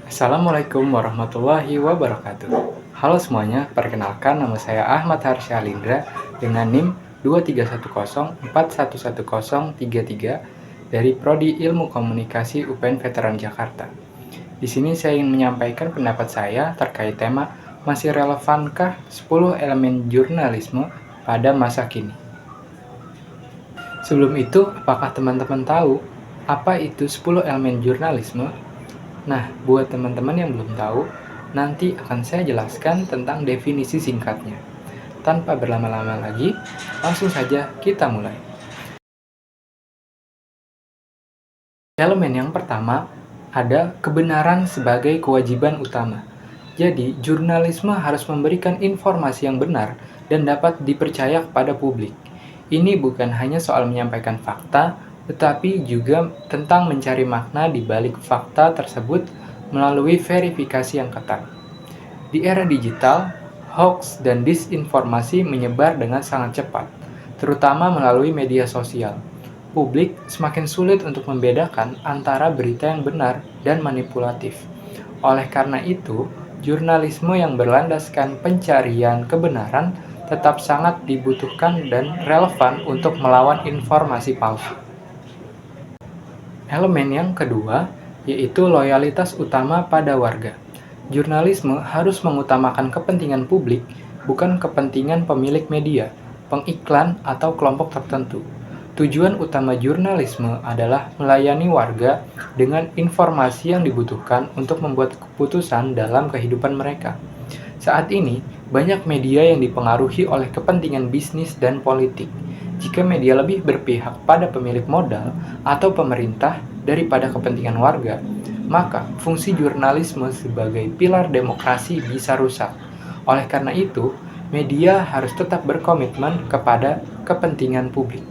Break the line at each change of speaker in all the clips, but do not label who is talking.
Assalamualaikum warahmatullahi wabarakatuh. Halo semuanya, perkenalkan nama saya Ahmad Harsya Alindra dengan NIM 23104111033 dari Prodi Ilmu Komunikasi UPN Veteran Jakarta. Di sini saya ingin menyampaikan pendapat saya terkait tema masih relevankah 10 elemen jurnalisme pada masa kini. Sebelum itu, apakah teman-teman tahu apa itu 10 elemen jurnalisme? Nah, buat teman-teman yang belum tahu, nanti akan saya jelaskan tentang definisi singkatnya. Tanpa berlama-lama lagi, langsung saja kita mulai. Elemen yang pertama ada kebenaran sebagai kewajiban utama. Jadi, jurnalisme harus memberikan informasi yang benar dan dapat dipercaya kepada publik. Ini bukan hanya soal menyampaikan fakta, tetapi juga tentang mencari makna di balik fakta tersebut melalui verifikasi yang ketat. Di era digital, hoax dan disinformasi menyebar dengan sangat cepat, terutama melalui media sosial. Publik semakin sulit untuk membedakan antara berita yang benar dan manipulatif. Oleh karena itu, jurnalisme yang berlandaskan pencarian kebenaran tetap sangat dibutuhkan dan relevan untuk melawan informasi palsu. Elemen yang kedua yaitu loyalitas utama pada warga. Jurnalisme harus mengutamakan kepentingan publik, bukan kepentingan pemilik media, pengiklan, atau kelompok tertentu. Tujuan utama jurnalisme adalah melayani warga dengan informasi yang dibutuhkan untuk membuat keputusan dalam kehidupan mereka. Saat ini, banyak media yang dipengaruhi oleh kepentingan bisnis dan politik. Jika media lebih berpihak pada pemilik modal atau pemerintah daripada kepentingan warga, maka fungsi jurnalisme sebagai pilar demokrasi bisa rusak. Oleh karena itu, media harus tetap berkomitmen kepada kepentingan publik.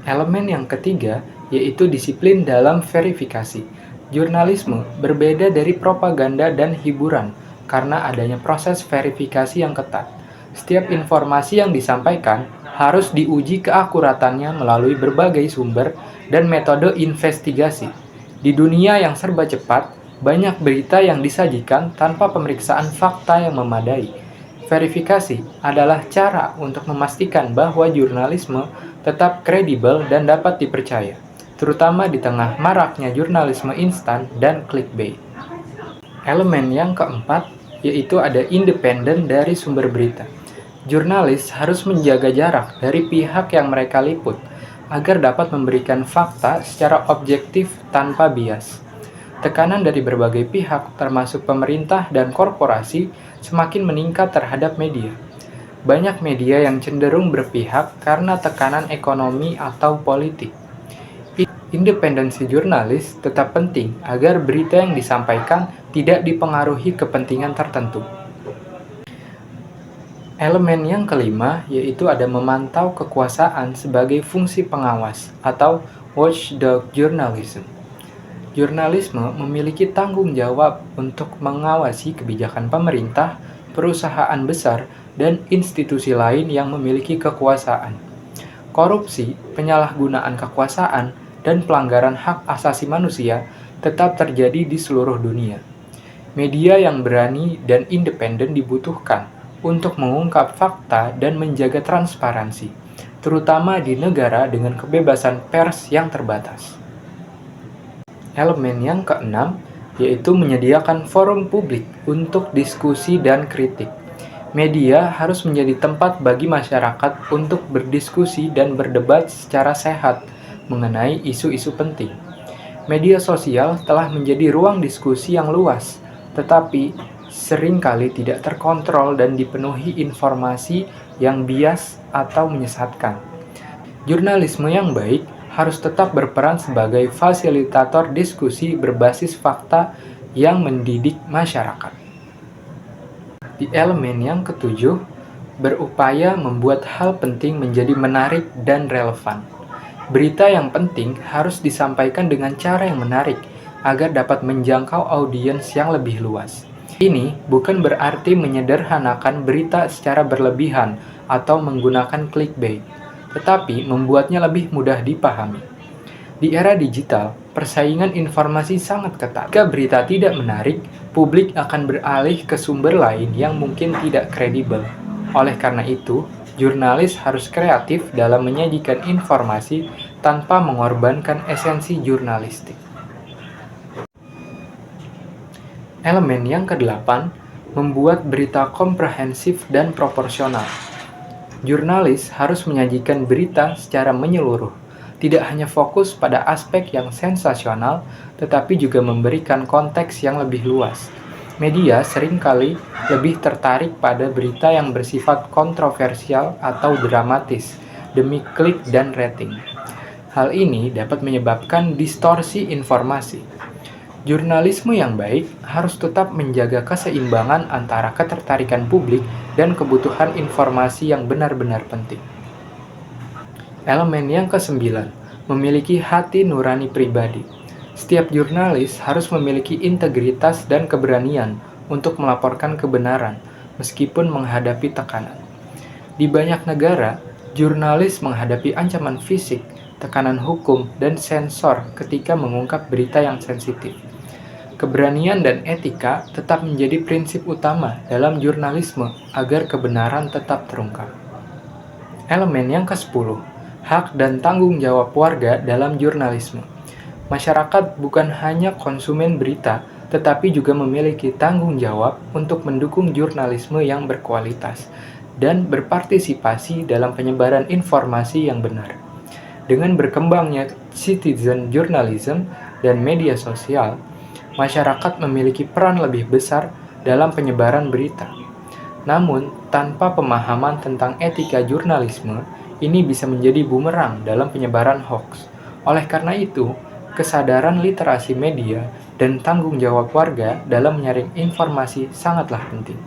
Elemen yang ketiga yaitu disiplin dalam verifikasi. Jurnalisme berbeda dari propaganda dan hiburan karena adanya proses verifikasi yang ketat. Setiap informasi yang disampaikan harus diuji keakuratannya melalui berbagai sumber dan metode investigasi. Di dunia yang serba cepat, banyak berita yang disajikan tanpa pemeriksaan fakta yang memadai. Verifikasi adalah cara untuk memastikan bahwa jurnalisme tetap kredibel dan dapat dipercaya, terutama di tengah maraknya jurnalisme instan dan clickbait. Elemen yang keempat yaitu ada independen dari sumber berita. Jurnalis harus menjaga jarak dari pihak yang mereka liput agar dapat memberikan fakta secara objektif tanpa bias. Tekanan dari berbagai pihak, termasuk pemerintah dan korporasi, semakin meningkat terhadap media. Banyak media yang cenderung berpihak karena tekanan ekonomi atau politik. Independensi jurnalis tetap penting agar berita yang disampaikan tidak dipengaruhi kepentingan tertentu. Elemen yang kelima yaitu ada memantau kekuasaan sebagai fungsi pengawas atau watchdog journalism. Jurnalisme memiliki tanggung jawab untuk mengawasi kebijakan pemerintah, perusahaan besar, dan institusi lain yang memiliki kekuasaan. Korupsi, penyalahgunaan kekuasaan, dan pelanggaran hak asasi manusia tetap terjadi di seluruh dunia. Media yang berani dan independen dibutuhkan untuk mengungkap fakta dan menjaga transparansi, terutama di negara dengan kebebasan pers yang terbatas. Elemen yang keenam yaitu menyediakan forum publik untuk diskusi dan kritik. Media harus menjadi tempat bagi masyarakat untuk berdiskusi dan berdebat secara sehat mengenai isu-isu penting. Media sosial telah menjadi ruang diskusi yang luas, tetapi seringkali tidak terkontrol dan dipenuhi informasi yang bias atau menyesatkan. Jurnalisme yang baik harus tetap berperan sebagai fasilitator diskusi berbasis fakta yang mendidik masyarakat. Di elemen yang ketujuh, berupaya membuat hal penting menjadi menarik dan relevan. Berita yang penting harus disampaikan dengan cara yang menarik agar dapat menjangkau audiens yang lebih luas. Ini bukan berarti menyederhanakan berita secara berlebihan atau menggunakan clickbait, tetapi membuatnya lebih mudah dipahami. Di era digital, persaingan informasi sangat ketat. Jika berita tidak menarik, publik akan beralih ke sumber lain yang mungkin tidak kredibel. Oleh karena itu, jurnalis harus kreatif dalam menyajikan informasi tanpa mengorbankan esensi jurnalistik. Elemen yang kedelapan, membuat berita komprehensif dan proporsional. Jurnalis harus menyajikan berita secara menyeluruh, tidak hanya fokus pada aspek yang sensasional, tetapi juga memberikan konteks yang lebih luas. Media seringkali lebih tertarik pada berita yang bersifat kontroversial atau dramatis demi klik dan rating. Hal ini dapat menyebabkan distorsi informasi. Jurnalisme yang baik harus tetap menjaga keseimbangan antara ketertarikan publik dan kebutuhan informasi yang benar-benar penting. Elemen yang kesembilan, memiliki hati nurani pribadi. Setiap jurnalis harus memiliki integritas dan keberanian untuk melaporkan kebenaran, meskipun menghadapi tekanan. Di banyak negara, jurnalis menghadapi ancaman fisik, tekanan hukum, dan sensor ketika mengungkap berita yang sensitif. Keberanian dan etika tetap menjadi prinsip utama dalam jurnalisme agar kebenaran tetap terungkap. Elemen yang ke-10, hak dan tanggung jawab warga dalam jurnalisme. Masyarakat bukan hanya konsumen berita, tetapi juga memiliki tanggung jawab untuk mendukung jurnalisme yang berkualitas dan berpartisipasi dalam penyebaran informasi yang benar. Dengan berkembangnya citizen journalism dan media sosial, masyarakat memiliki peran lebih besar dalam penyebaran berita. Namun, tanpa pemahaman tentang etika jurnalisme, ini bisa menjadi bumerang dalam penyebaran hoaks. Oleh karena itu, kesadaran literasi media dan tanggung jawab warga dalam menyaring informasi sangatlah penting.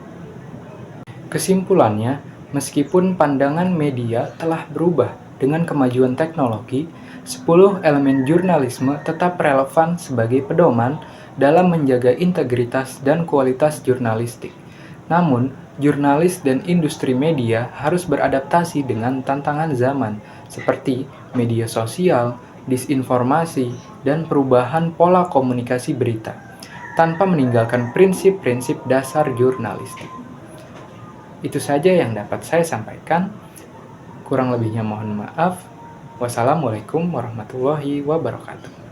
Kesimpulannya, meskipun pandangan media telah berubah dengan kemajuan teknologi, 10 elemen jurnalisme tetap relevan sebagai pedoman dalam menjaga integritas dan kualitas jurnalistik. Namun, jurnalis dan industri media harus beradaptasi dengan tantangan zaman seperti media sosial, disinformasi, dan perubahan pola komunikasi berita, tanpa meninggalkan prinsip-prinsip dasar jurnalistik. Itu saja yang dapat saya sampaikan. Kurang lebihnya mohon maaf. Wassalamualaikum warahmatullahi wabarakatuh.